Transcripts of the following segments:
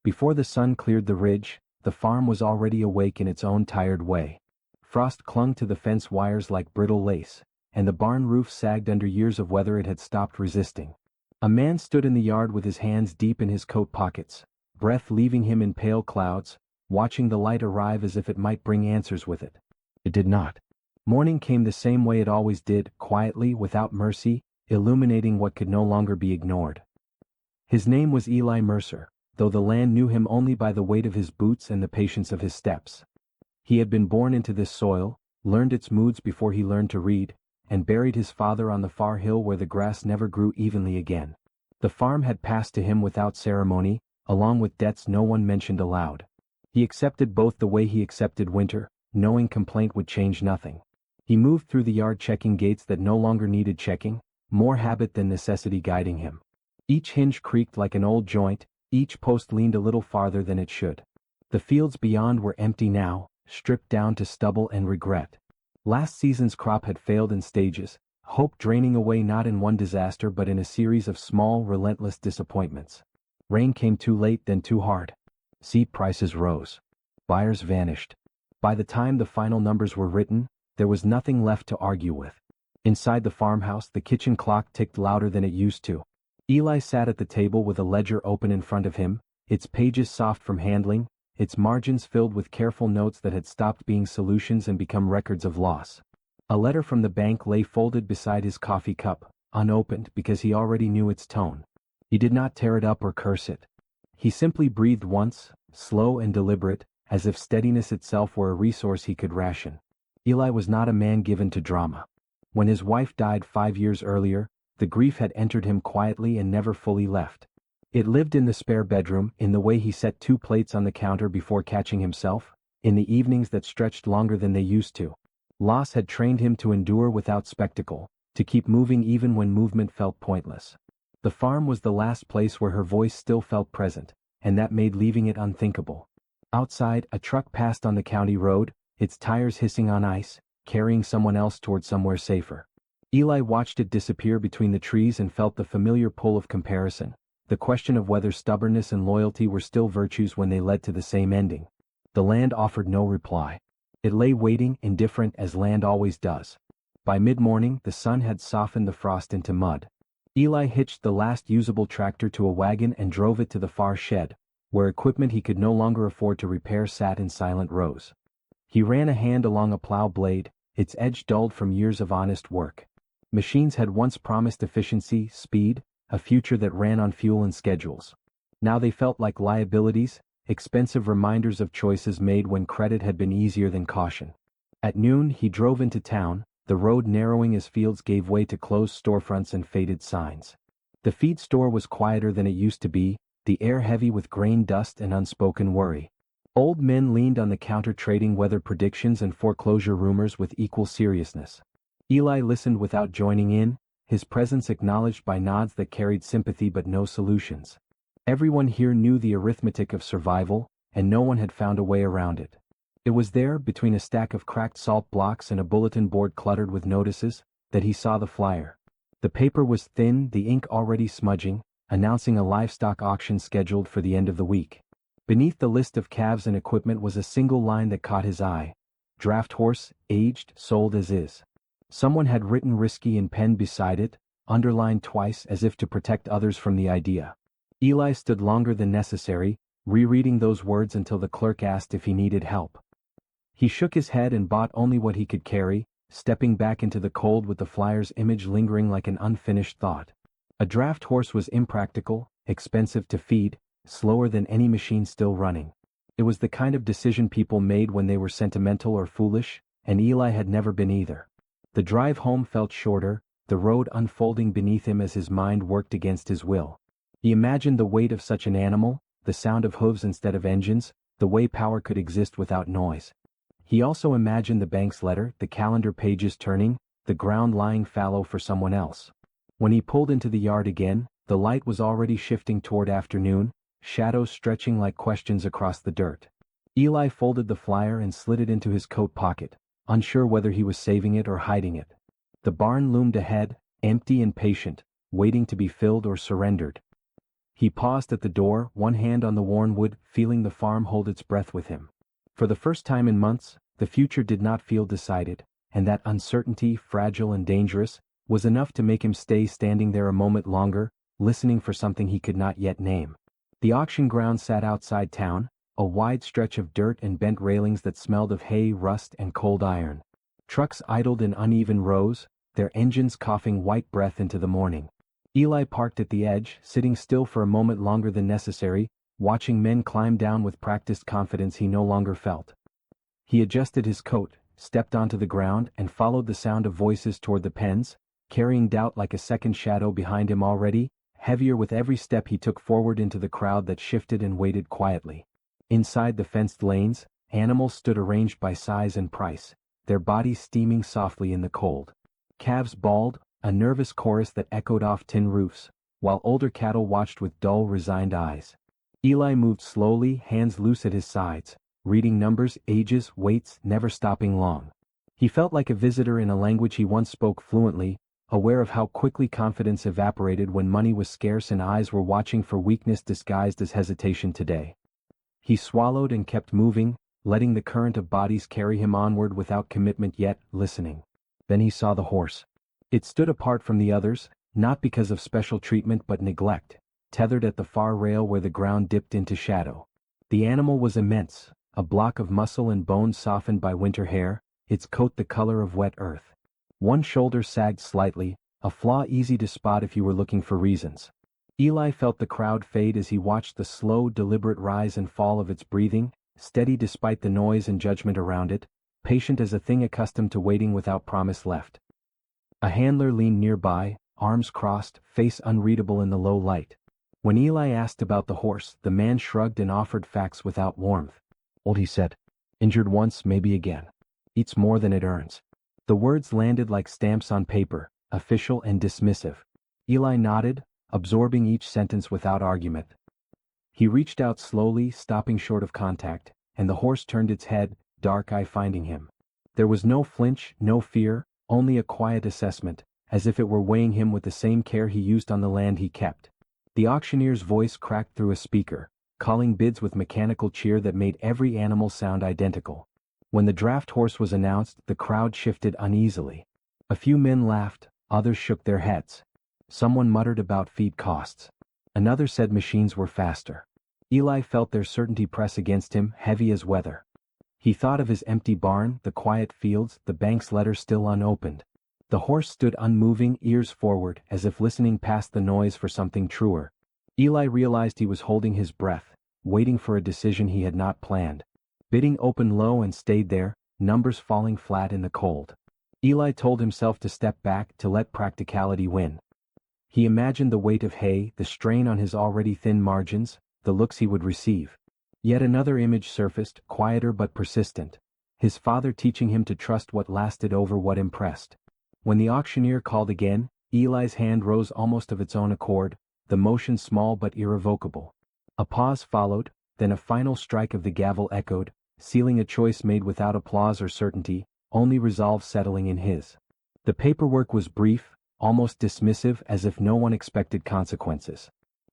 Before the sun cleared the ridge, the farm was already awake in its own tired way. Frost clung to the fence wires like brittle lace, and the barn roof sagged under years of weather it had stopped resisting. A man stood in the yard with his hands deep in his coat pockets, breath leaving him in pale clouds, watching the light arrive as if it might bring answers with it. It did not. Morning came the same way it always did, quietly, without mercy, illuminating what could no longer be ignored. His name was Eli Mercer, though the land knew him only by the weight of his boots and the patience of his steps. He had been born into this soil, learned its moods before he learned to read, and buried his father on the far hill where the grass never grew evenly again. The farm had passed to him without ceremony, along with debts no one mentioned aloud. He accepted both the way he accepted winter, knowing complaint would change nothing. He moved through the yard checking gates that no longer needed checking, more habit than necessity guiding him. Each hinge creaked like an old joint, each post leaned a little farther than it should. The fields beyond were empty now, stripped down to stubble and regret. Last season's crop had failed in stages, hope draining away not in one disaster but in a series of small, relentless disappointments. Rain came too late, then too hard. Seed prices rose. Buyers vanished. By the time the final numbers were written, there was nothing left to argue with. Inside the farmhouse, the kitchen clock ticked louder than it used to. Eli sat at the table with a ledger open in front of him, its pages soft from handling, its margins filled with careful notes that had stopped being solutions and become records of loss. A letter from the bank lay folded beside his coffee cup, unopened because he already knew its tone. He did not tear it up or curse it. He simply breathed once, slow and deliberate, as if steadiness itself were a resource he could ration. Eli was not a man given to drama. When his wife died 5 years earlier, the grief had entered him quietly and never fully left. It lived in the spare bedroom, in the way he set 2 plates on the counter before catching himself, in the evenings that stretched longer than they used to. Loss had trained him to endure without spectacle, to keep moving even when movement felt pointless. The farm was the last place where her voice still felt present, and that made leaving it unthinkable. Outside, a truck passed on the county road, its tires hissing on ice, carrying someone else toward somewhere safer. Eli watched it disappear between the trees and felt the familiar pull of comparison, the question of whether stubbornness and loyalty were still virtues when they led to the same ending. The land offered no reply. It lay waiting, indifferent as land always does. By mid-morning, the sun had softened the frost into mud. Eli hitched the last usable tractor to a wagon and drove it to the far shed, where equipment he could no longer afford to repair sat in silent rows. He ran a hand along a plow blade, its edge dulled from years of honest work. Machines had once promised efficiency, speed, a future that ran on fuel and schedules. Now they felt like liabilities, expensive reminders of choices made when credit had been easier than caution. At noon, he drove into town, the road narrowing as fields gave way to closed storefronts and faded signs. The feed store was quieter than it used to be, the air heavy with grain dust and unspoken worry. Old men leaned on the counter trading weather predictions and foreclosure rumors with equal seriousness. Eli listened without joining in, his presence acknowledged by nods that carried sympathy but no solutions. Everyone here knew the arithmetic of survival, and no one had found a way around it. It was there, between a stack of cracked salt blocks and a bulletin board cluttered with notices, that he saw the flyer. The paper was thin, the ink already smudging, announcing a livestock auction scheduled for the end of the week. Beneath the list of calves and equipment was a single line that caught his eye. Draft horse, aged, sold as is. Someone had written risky in pen beside it, underlined twice as if to protect others from the idea. Eli stood longer than necessary, rereading those words until the clerk asked if he needed help. He shook his head and bought only what he could carry, stepping back into the cold with the flyer's image lingering like an unfinished thought. A draft horse was impractical, expensive to feed, slower than any machine still running. It was the kind of decision people made when they were sentimental or foolish, and Eli had never been either. The drive home felt shorter, the road unfolding beneath him as his mind worked against his will. He imagined the weight of such an animal, the sound of hooves instead of engines, the way power could exist without noise. He also imagined the bank's letter, the calendar pages turning, the ground lying fallow for someone else. When he pulled into the yard again, the light was already shifting toward afternoon, shadows stretching like questions across the dirt. Eli folded the flyer and slid it into his coat pocket, unsure whether he was saving it or hiding it. The barn loomed ahead, empty and patient, waiting to be filled or surrendered. He paused at the door, one hand on the worn wood, feeling the farm hold its breath with him. For the first time in months, the future did not feel decided, and that uncertainty, fragile and dangerous, was enough to make him stay standing there a moment longer, listening for something he could not yet name. The auction ground sat outside town, a wide stretch of dirt and bent railings that smelled of hay, rust, and cold iron. Trucks idled in uneven rows, their engines coughing white breath into the morning. Eli parked at the edge, sitting still for a moment longer than necessary, watching men climb down with practiced confidence he no longer felt. He adjusted his coat, stepped onto the ground, and followed the sound of voices toward the pens, carrying doubt like a second shadow behind him already, heavier with every step he took forward into the crowd that shifted and waited quietly. Inside the fenced lanes, animals stood arranged by size and price, their bodies steaming softly in the cold. Calves bawled, a nervous chorus that echoed off tin roofs, while older cattle watched with dull, resigned eyes. Eli moved slowly, hands loose at his sides, reading numbers, ages, weights, never stopping long. He felt like a visitor in a language he once spoke fluently, aware of how quickly confidence evaporated when money was scarce and eyes were watching for weakness disguised as hesitation today. He swallowed and kept moving, letting the current of bodies carry him onward without commitment yet, listening. Then he saw the horse. It stood apart from the others, not because of special treatment but neglect, tethered at the far rail where the ground dipped into shadow. The animal was immense, a block of muscle and bone softened by winter hair, its coat the color of wet earth. One shoulder sagged slightly, a flaw easy to spot if you were looking for reasons. Eli felt the crowd fade as he watched the slow, deliberate rise and fall of its breathing, steady despite the noise and judgment around it, patient as a thing accustomed to waiting without promise left. A handler leaned nearby, arms crossed, face unreadable in the low light. When Eli asked about the horse, the man shrugged and offered facts without warmth. Old, he said. Injured once, maybe again. Eats more than it earns. The words landed like stamps on paper, official and dismissive. Eli nodded, absorbing each sentence without argument. He reached out slowly, stopping short of contact, and the horse turned its head, dark eye finding him. There was no flinch, no fear, only a quiet assessment, as if it were weighing him with the same care he used on the land he kept. The auctioneer's voice cracked through a speaker, calling bids with mechanical cheer that made every animal sound identical. When the draft horse was announced, the crowd shifted uneasily. A few men laughed, others shook their heads. Someone muttered about feed costs. Another said machines were faster. Eli felt their certainty press against him, heavy as weather. He thought of his empty barn, the quiet fields, the bank's letter still unopened. The horse stood unmoving, ears forward, as if listening past the noise for something truer. Eli realized he was holding his breath, waiting for a decision he had not planned. Bidding opened low and stayed there, numbers falling flat in the cold. Eli told himself to step back, to let practicality win. He imagined the weight of hay, the strain on his already thin margins, the looks he would receive. Yet another image surfaced, quieter but persistent. His father teaching him to trust what lasted over what impressed. When the auctioneer called again, Eli's hand rose almost of its own accord, the motion small but irrevocable. A pause followed, then a final strike of the gavel echoed, sealing a choice made without applause or certainty, only resolve settling in his. The paperwork was brief, almost dismissive, as if no one expected consequences.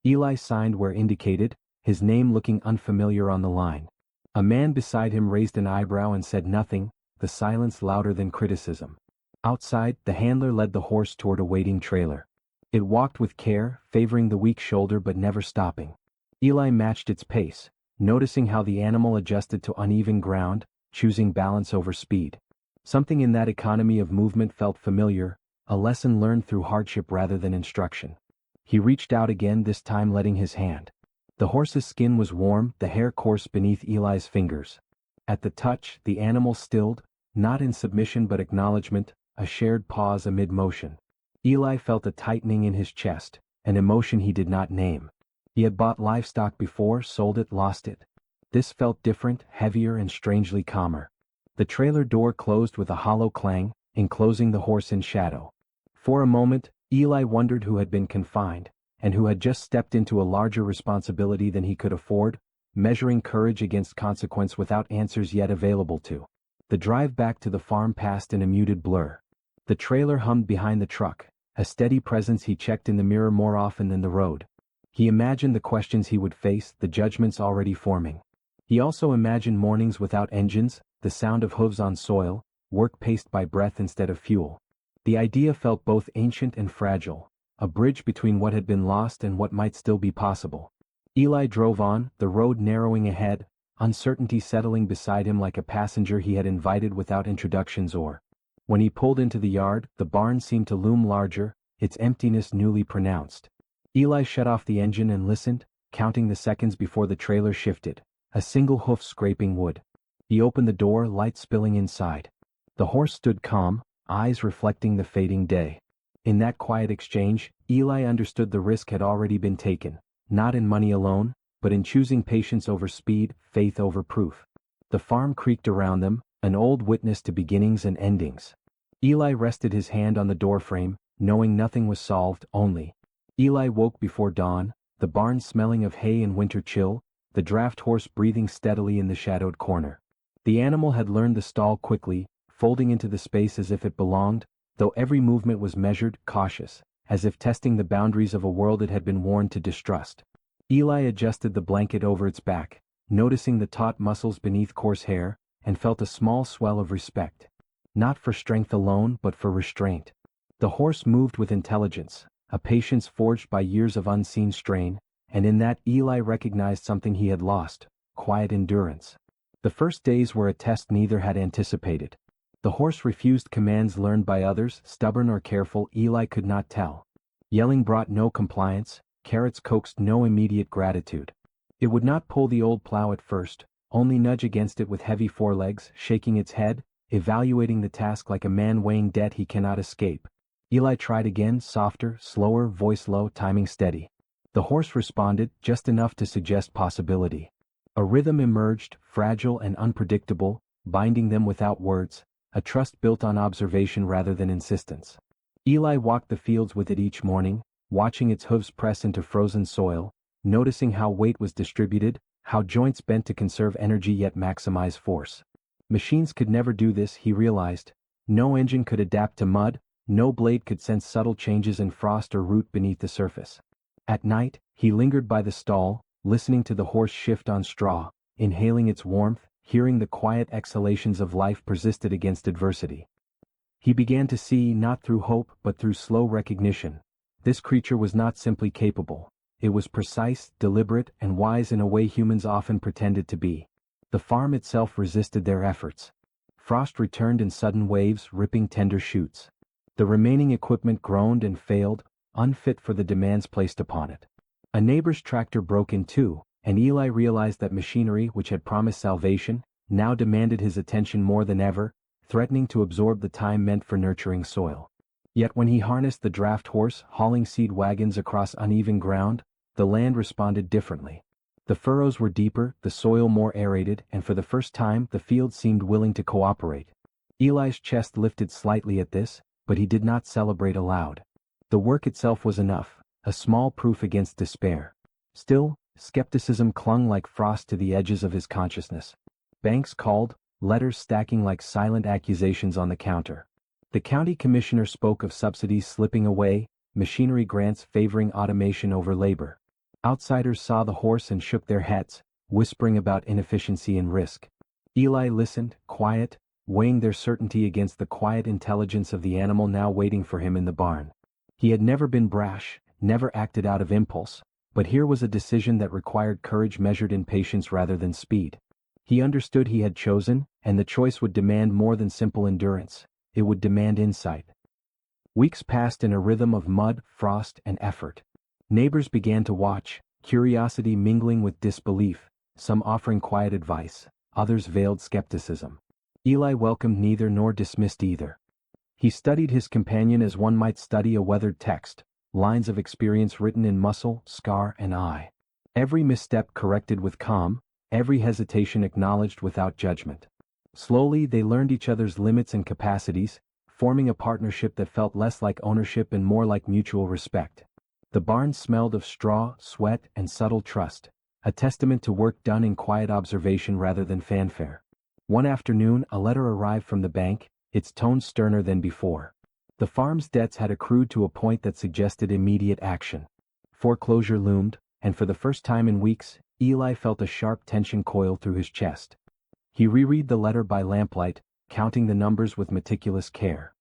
Eli signed where indicated, his name looking unfamiliar on the line. A man beside him raised an eyebrow and said nothing, the silence louder than criticism. Outside, the handler led the horse toward a waiting trailer. It walked with care, favoring the weak shoulder but never stopping. Eli matched its pace, noticing how the animal adjusted to uneven ground, choosing balance over speed. Something in that economy of movement felt familiar, a lesson learned through hardship rather than instruction. He reached out again, this time letting his hand. The horse's skin was warm, the hair coarse beneath Eli's fingers. At the touch, the animal stilled, not in submission but acknowledgement, a shared pause amid motion. Eli felt a tightening in his chest, an emotion he did not name. He had bought livestock before, sold it, lost it. This felt different, heavier and strangely calmer. The trailer door closed with a hollow clang, enclosing the horse in shadow. For a moment, Eli wondered who had been confined, and who had just stepped into a larger responsibility than he could afford, measuring courage against consequence without answers yet available to. The drive back to the farm passed in a muted blur. The trailer hummed behind the truck, a steady presence he checked in the mirror more often than the road. He imagined the questions he would face, the judgments already forming. He also imagined mornings without engines, the sound of hooves on soil, work paced by breath instead of fuel. The idea felt both ancient and fragile, a bridge between what had been lost and what might still be possible. Eli drove on, the road narrowing ahead, uncertainty settling beside him like a passenger he had invited without introductions or. When he pulled into the yard, the barn seemed to loom larger, its emptiness newly pronounced. Eli shut off the engine and listened, counting the seconds before the trailer shifted, a single hoof scraping wood. He opened the door, light spilling inside. The horse stood calm, eyes reflecting the fading day. In that quiet exchange, Eli understood the risk had already been taken, not in money alone, but in choosing patience over speed, faith over proof. The farm creaked around them, an old witness to beginnings and endings. Eli rested his hand on the doorframe, knowing nothing was solved, only. Eli woke before dawn, the barn smelling of hay and winter chill, the draft horse breathing steadily in the shadowed corner. The animal had learned the stall quickly, folding into the space as if it belonged, though every movement was measured, cautious, as if testing the boundaries of a world it had been warned to distrust. Eli adjusted the blanket over its back, noticing the taut muscles beneath coarse hair, and felt a small swell of respect. Not for strength alone, but for restraint. The horse moved with intelligence, a patience forged by years of unseen strain, and in that Eli recognized something he had lost, quiet endurance. The first days were a test neither had anticipated. The horse refused commands learned by others, stubborn or careful, Eli could not tell. Yelling brought no compliance, carrots coaxed no immediate gratitude. It would not pull the old plow at first, only nudge against it with heavy forelegs, shaking its head, evaluating the task like a man weighing debt he cannot escape. Eli tried again, softer, slower, voice low, timing steady. The horse responded, just enough to suggest possibility. A rhythm emerged, fragile and unpredictable, binding them without words, a trust built on observation rather than insistence. Eli walked the fields with it each morning, watching its hooves press into frozen soil, noticing how weight was distributed, how joints bent to conserve energy yet maximize force. Machines could never do this, he realized. No engine could adapt to mud, no blade could sense subtle changes in frost or root beneath the surface. At night, he lingered by the stall, listening to the horse shift on straw, inhaling its warmth, hearing the quiet exhalations of life persisted against adversity. He began to see, not through hope but through slow recognition. This creature was not simply capable. It was precise, deliberate, and wise in a way humans often pretended to be. The farm itself resisted their efforts. Frost returned in sudden waves, ripping tender shoots. The remaining equipment groaned and failed, unfit for the demands placed upon it. A neighbor's tractor broke in two, and Eli realized that machinery which had promised salvation, now demanded his attention more than ever, threatening to absorb the time meant for nurturing soil. Yet when he harnessed the draft horse, hauling seed wagons across uneven ground, the land responded differently. The furrows were deeper, the soil more aerated, and for the first time the field seemed willing to cooperate. Eli's chest lifted slightly at this, but he did not celebrate aloud. The work itself was enough, a small proof against despair. Still, skepticism clung like frost to the edges of his consciousness. Banks called, letters stacking like silent accusations on the counter. The county commissioner spoke of subsidies slipping away, machinery grants favoring automation over labor. Outsiders saw the horse and shook their heads, whispering about inefficiency and risk. Eli listened, quiet, weighing their certainty against the quiet intelligence of the animal now waiting for him in the barn. He had never been brash, never acted out of impulse, but here was a decision that required courage measured in patience rather than speed. He understood he had chosen, and the choice would demand more than simple endurance. It would demand insight. Weeks passed in a rhythm of mud, frost, and effort. Neighbors began to watch, curiosity mingling with disbelief, some offering quiet advice, others veiled skepticism. Eli welcomed neither nor dismissed either. He studied his companion as one might study a weathered text, lines of experience written in muscle, scar, and eye. Every misstep corrected with calm, every hesitation acknowledged without judgment. Slowly they learned each other's limits and capacities, forming a partnership that felt less like ownership and more like mutual respect. The barn smelled of straw, sweat, and subtle trust, a testament to work done in quiet observation rather than fanfare. One afternoon, a letter arrived from the bank, its tone sterner than before. The farm's debts had accrued to a point that suggested immediate action. Foreclosure loomed, and for the first time in weeks, Eli felt a sharp tension coil through his chest. He reread the letter by lamplight, counting the numbers with meticulous care.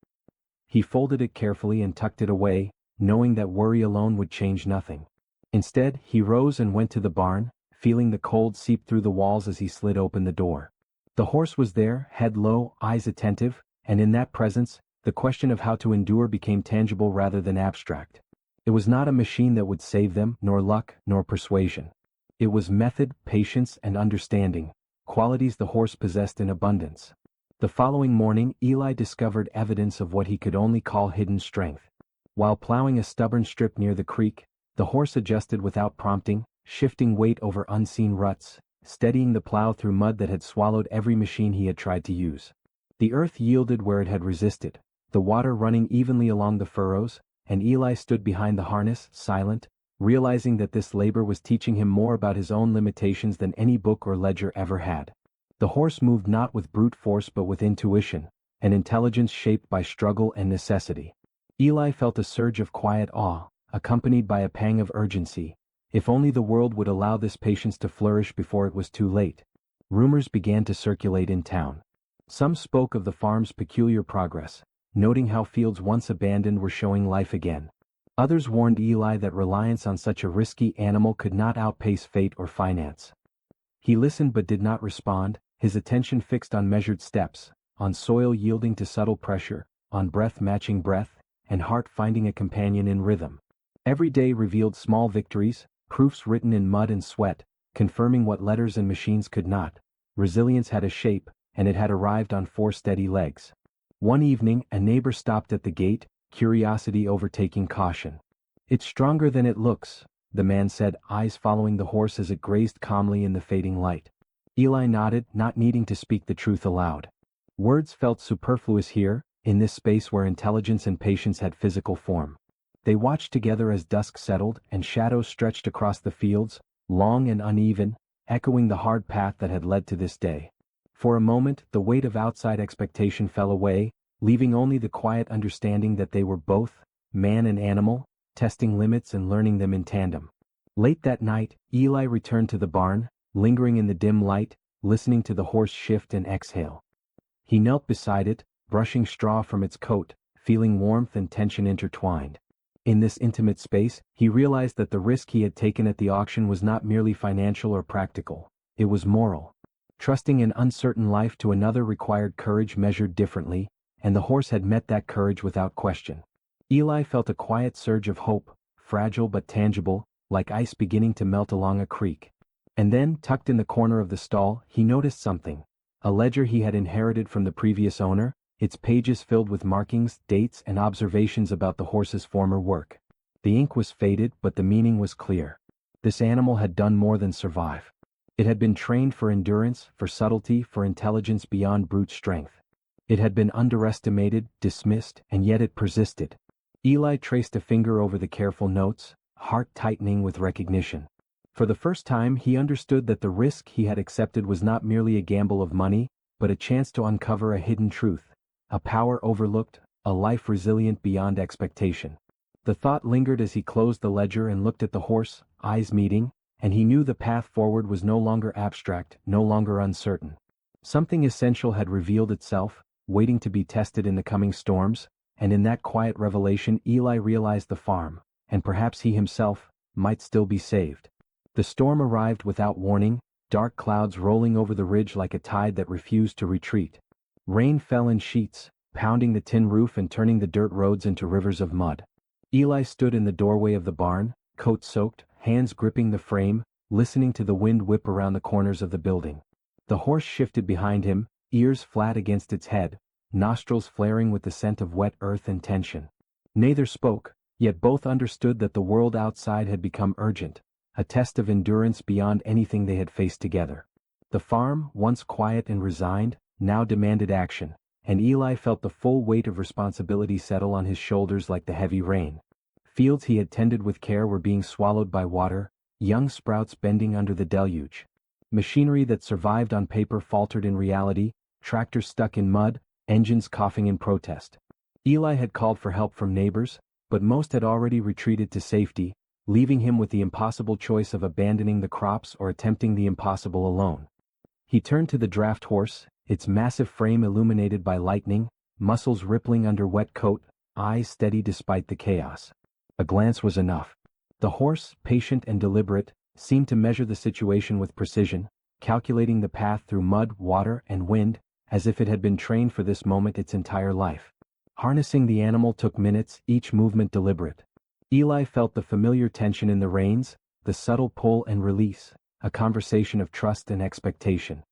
He folded it carefully and tucked it away, knowing that worry alone would change nothing. Instead, he rose and went to the barn, feeling the cold seep through the walls as he slid open the door. The horse was there, head low, eyes attentive, and in that presence, the question of how to endure became tangible rather than abstract. It was not a machine that would save them, nor luck, nor persuasion. It was method, patience, and understanding, qualities the horse possessed in abundance. The following morning, Eli discovered evidence of what he could only call hidden strength. While plowing a stubborn strip near the creek, the horse adjusted without prompting, shifting weight over unseen ruts, steadying the plow through mud that had swallowed every machine he had tried to use. The earth yielded where it had resisted, the water running evenly along the furrows, and Eli stood behind the harness, silent, realizing that this labor was teaching him more about his own limitations than any book or ledger ever had. The horse moved not with brute force but with intuition, an intelligence shaped by struggle and necessity. Eli felt a surge of quiet awe, accompanied by a pang of urgency. If only the world would allow this patience to flourish before it was too late. Rumors began to circulate in town. Some spoke of the farm's peculiar progress, noting how fields once abandoned were showing life again. Others warned Eli that reliance on such a risky animal could not outpace fate or finance. He listened but did not respond, his attention fixed on measured steps, on soil yielding to subtle pressure, on breath matching breath, and heart finding a companion in rhythm. Every day revealed small victories, proofs written in mud and sweat, confirming what letters and machines could not. Resilience had a shape, and it had arrived on 4 steady legs. One evening, a neighbor stopped at the gate, curiosity overtaking caution. "It's stronger than it looks," the man said, eyes following the horse as it grazed calmly in the fading light. Eli nodded, not needing to speak the truth aloud. Words felt superfluous here, in this space where intelligence and patience had physical form. They watched together as dusk settled and shadows stretched across the fields, long and uneven, echoing the hard path that had led to this day. For a moment, the weight of outside expectation fell away, leaving only the quiet understanding that they were both, man and animal, testing limits and learning them in tandem. Late that night, Eli returned to the barn, lingering in the dim light, listening to the horse shift and exhale. He knelt beside it, brushing straw from its coat, feeling warmth and tension intertwined. In this intimate space, he realized that the risk he had taken at the auction was not merely financial or practical, it was moral. Trusting an uncertain life to another required courage measured differently, and the horse had met that courage without question. Eli felt a quiet surge of hope, fragile but tangible, like ice beginning to melt along a creek. And then, tucked in the corner of the stall, he noticed something. A ledger he had inherited from the previous owner, its pages filled with markings, dates, and observations about the horse's former work. The ink was faded, but the meaning was clear. This animal had done more than survive. It had been trained for endurance, for subtlety, for intelligence beyond brute strength. It had been underestimated, dismissed, and yet it persisted. Eli traced a finger over the careful notes, heart tightening with recognition. For the first time he understood that the risk he had accepted was not merely a gamble of money, but a chance to uncover a hidden truth, a power overlooked, a life resilient beyond expectation. The thought lingered as he closed the ledger and looked at the horse, eyes meeting, and he knew the path forward was no longer abstract, no longer uncertain. Something essential had revealed itself, waiting to be tested in the coming storms, and in that quiet revelation Eli realized the farm, and perhaps he himself, might still be saved. The storm arrived without warning, dark clouds rolling over the ridge like a tide that refused to retreat. Rain fell in sheets, pounding the tin roof and turning the dirt roads into rivers of mud. Eli stood in the doorway of the barn, coat soaked, hands gripping the frame, listening to the wind whip around the corners of the building. The horse shifted behind him, ears flat against its head, nostrils flaring with the scent of wet earth and tension. Neither spoke, yet both understood that the world outside had become urgent, a test of endurance beyond anything they had faced together. The farm, once quiet and resigned, now demanded action, and Eli felt the full weight of responsibility settle on his shoulders like the heavy rain. Fields he had tended with care were being swallowed by water, young sprouts bending under the deluge. Machinery that survived on paper faltered in reality, tractors stuck in mud, engines coughing in protest. Eli had called for help from neighbors, but most had already retreated to safety, leaving him with the impossible choice of abandoning the crops or attempting the impossible alone. He turned to the draft horse, its massive frame illuminated by lightning, muscles rippling under wet coat, eyes steady despite the chaos. A glance was enough. The horse, patient and deliberate, seemed to measure the situation with precision, calculating the path through mud, water, and wind, as if it had been trained for this moment its entire life. Harnessing the animal took minutes, each movement deliberate. Eli felt the familiar tension in the reins, the subtle pull and release, a conversation of trust and expectation.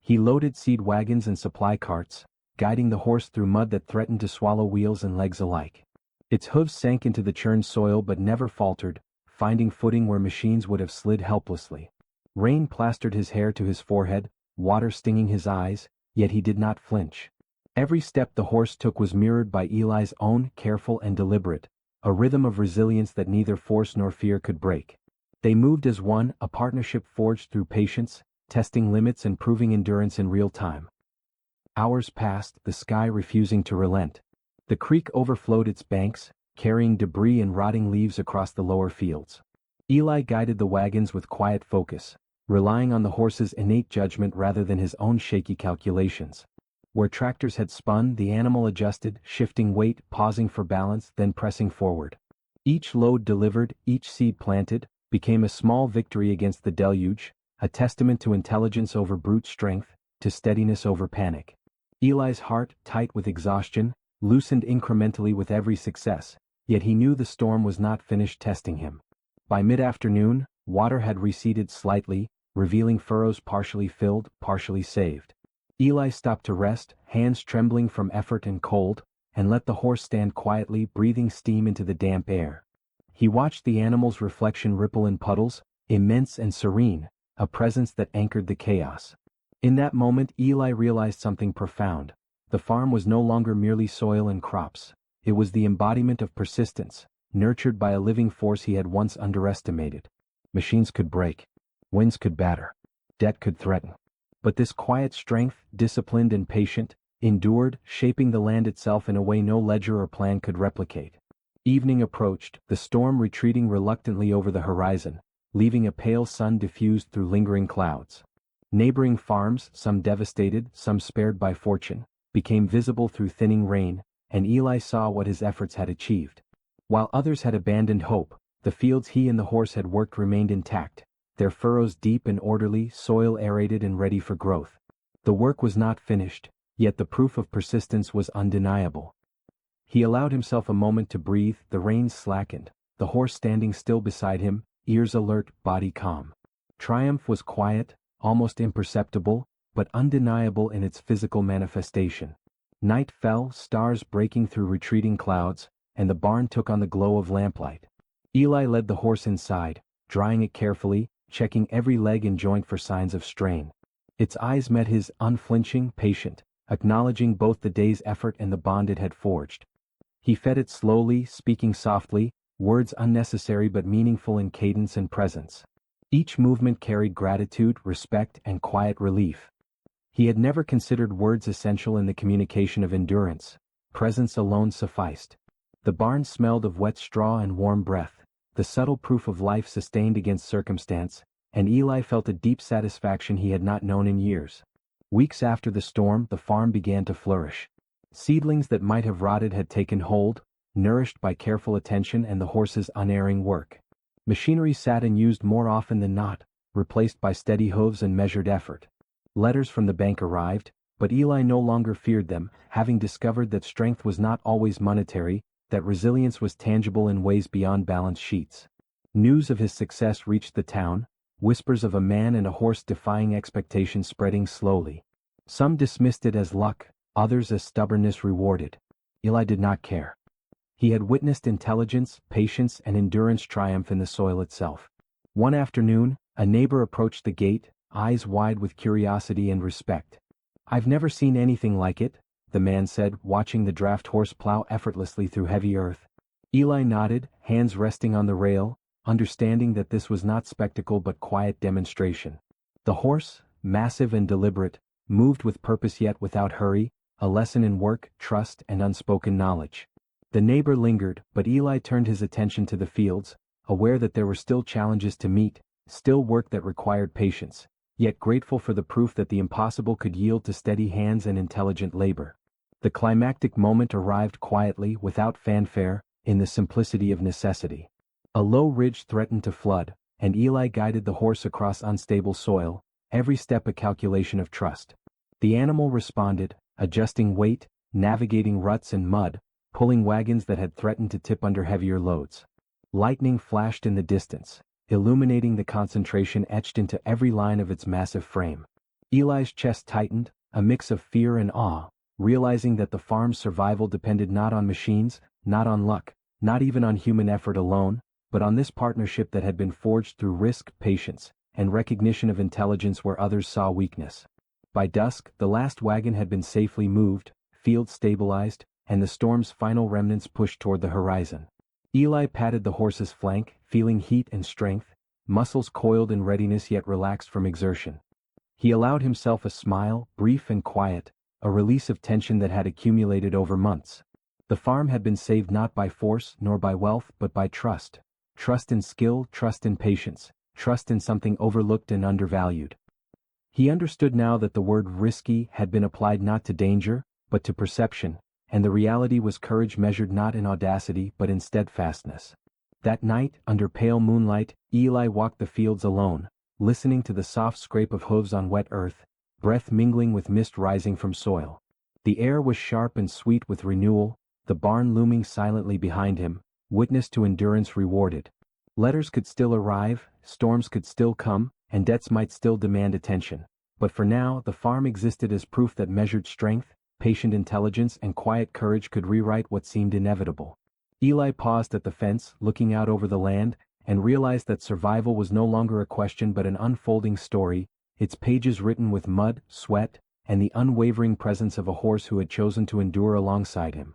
He loaded seed wagons and supply carts, guiding the horse through mud that threatened to swallow wheels and legs alike. Its hooves sank into the churned soil but never faltered, finding footing where machines would have slid helplessly. Rain plastered his hair to his forehead, water stinging his eyes, yet he did not flinch. Every step the horse took was mirrored by Eli's own, careful and deliberate, a rhythm of resilience that neither force nor fear could break. They moved as one, a partnership forged through patience, testing limits and proving endurance in real time. Hours passed, the sky refusing to relent. The creek overflowed its banks, carrying debris and rotting leaves across the lower fields. Eli guided the wagons with quiet focus, relying on the horse's innate judgment rather than his own shaky calculations. Where tractors had spun, the animal adjusted, shifting weight, pausing for balance, then pressing forward. Each load delivered, each seed planted, became a small victory against the deluge, a testament to intelligence over brute strength, to steadiness over panic. Eli's heart, tight with exhaustion, loosened incrementally with every success, yet he knew the storm was not finished testing him. By mid-afternoon, water had receded slightly, revealing furrows partially filled, partially saved. Eli stopped to rest, hands trembling from effort and cold, and let the horse stand quietly, breathing steam into the damp air. He watched the animal's reflection ripple in puddles, immense and serene, a presence that anchored the chaos. In that moment Eli realized something profound. The farm was no longer merely soil and crops. It was the embodiment of persistence, nurtured by a living force he had once underestimated. Machines could break. Winds could batter. Debt could threaten. But this quiet strength, disciplined and patient, endured, shaping the land itself in a way no ledger or plan could replicate. Evening approached, the storm retreating reluctantly over the horizon, leaving a pale sun diffused through lingering clouds. Neighboring farms, some devastated, some spared by fortune, became visible through thinning rain, and Eli saw what his efforts had achieved. While others had abandoned hope, the fields he and the horse had worked remained intact, their furrows deep and orderly, soil aerated and ready for growth. The work was not finished, yet the proof of persistence was undeniable. He allowed himself a moment to breathe, the reins slackened, the horse standing still beside him, ears alert, body calm. Triumph was quiet, almost imperceptible, but undeniable in its physical manifestation. Night fell, stars breaking through retreating clouds, and the barn took on the glow of lamplight. Eli led the horse inside, drying it carefully, checking every leg and joint for signs of strain. Its eyes met his, unflinching, patient, acknowledging both the day's effort and the bond it had forged. He fed it slowly, speaking softly, words unnecessary but meaningful in cadence and presence. Each movement carried gratitude, respect, and quiet relief. He had never considered words essential in the communication of endurance. Presence alone sufficed. The barn smelled of wet straw and warm breath, the subtle proof of life sustained against circumstance, and Eli felt a deep satisfaction he had not known in years. Weeks after the storm, the farm began to flourish. Seedlings that might have rotted had taken hold, nourished by careful attention and the horse's unerring work. Machinery sat unused more often than not, replaced by steady hooves and measured effort. Letters from the bank arrived, but Eli no longer feared them, having discovered that strength was not always monetary, that resilience was tangible in ways beyond balance sheets. News of his success reached the town, whispers of a man and a horse defying expectation spreading slowly. Some dismissed it as luck, others as stubbornness rewarded. Eli did not care. He had witnessed intelligence, patience, and endurance triumph in the soil itself. One afternoon, a neighbor approached the gate, eyes wide with curiosity and respect. "I've never seen anything like it," the man said, watching the draft horse plow effortlessly through heavy earth. Eli nodded, hands resting on the rail, understanding that this was not spectacle but quiet demonstration. The horse, massive and deliberate, moved with purpose yet without hurry, a lesson in work, trust, and unspoken knowledge. The neighbor lingered, but Eli turned his attention to the fields, aware that there were still challenges to meet, still work that required patience, yet grateful for the proof that the impossible could yield to steady hands and intelligent labor. The climactic moment arrived quietly, without fanfare, in the simplicity of necessity. A low ridge threatened to flood, and Eli guided the horse across unstable soil, every step a calculation of trust. The animal responded, adjusting weight, navigating ruts and mud, pulling wagons that had threatened to tip under heavier loads. Lightning flashed in the distance, illuminating the concentration etched into every line of its massive frame. Eli's chest tightened, a mix of fear and awe, realizing that the farm's survival depended not on machines, not on luck, not even on human effort alone, but on this partnership that had been forged through risk, patience, and recognition of intelligence where others saw weakness. By dusk, the last wagon had been safely moved, fields stabilized, and the storm's final remnants pushed toward the horizon. Eli patted the horse's flank, feeling heat and strength, muscles coiled in readiness yet relaxed from exertion. He allowed himself a smile, brief and quiet, a release of tension that had accumulated over months. The farm had been saved not by force nor by wealth but by trust. Trust in skill, trust in patience, trust in something overlooked and undervalued. He understood now that the word risky had been applied not to danger, but to perception, and the reality was courage measured not in audacity but in steadfastness. That night, under pale moonlight, Eli walked the fields alone, listening to the soft scrape of hooves on wet earth, breath mingling with mist rising from soil. The air was sharp and sweet with renewal, the barn looming silently behind him, witness to endurance rewarded. Letters could still arrive, storms could still come, and debts might still demand attention, but for now the farm existed as proof that measured strength, patient intelligence and quiet courage could rewrite what seemed inevitable. Eli paused at the fence, looking out over the land, and realized that survival was no longer a question but an unfolding story, its pages written with mud, sweat, and the unwavering presence of a horse who had chosen to endure alongside him.